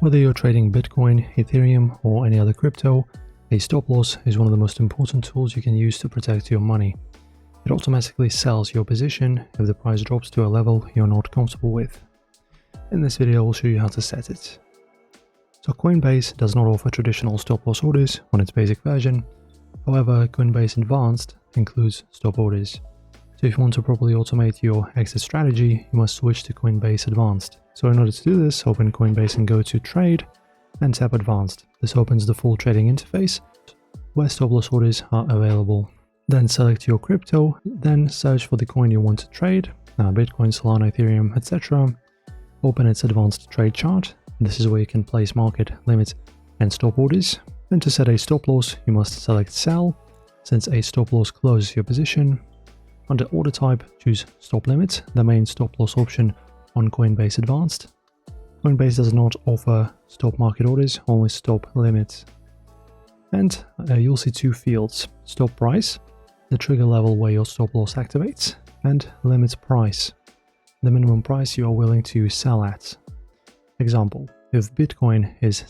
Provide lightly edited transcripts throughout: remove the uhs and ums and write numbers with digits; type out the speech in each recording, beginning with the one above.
Whether you're trading Bitcoin, Ethereum, or any other crypto, a stop loss is one of the most important tools you can use to protect your money. It automatically sells your position if the price drops to a level you're not comfortable with. In this video, I'll show you how to set it. So Coinbase does not offer traditional stop loss orders on its basic version. However, Coinbase Advanced includes stop orders. So if you want to properly automate your exit strategy, you must switch to Coinbase Advanced. So in order to do this, open Coinbase and go to Trade and tap Advanced. This opens the full trading interface where stop loss orders are available. Then select your crypto, then search for the coin you want to trade, Bitcoin, Solana, Ethereum, etc. Open its advanced trade chart. This is where you can place market, limit, and stop orders. Then to set a stop loss, you must select Sell, since a stop loss closes your position. Under order type, choose Stop Limit, the main stop loss option on Coinbase Advanced. Coinbase does not offer stop market orders, only stop limits. And you'll see two fields: stop price, the trigger level where your stop loss activates, and limit price, the minimum price you are willing to sell at. Example, if Bitcoin is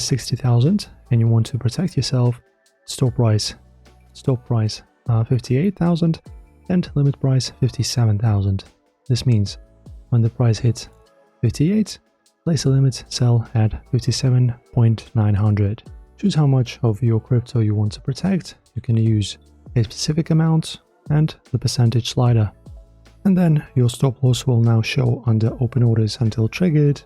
60,000 and you want to protect yourself, stop price 58,000 and limit price 57,000. This means when the price hits 58, place a limit sell at 57.900. Choose how much of your crypto you want to protect. You can use a specific amount and the percentage slider. And then your stop loss will now show under open orders until triggered.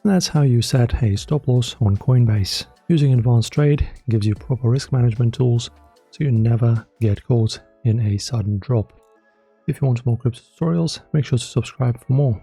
And that's how you set a stop loss on Coinbase. Using Advanced Trade gives you proper risk management tools so you never get caught in a sudden drop. If you want more crypto tutorials, make sure to subscribe for more.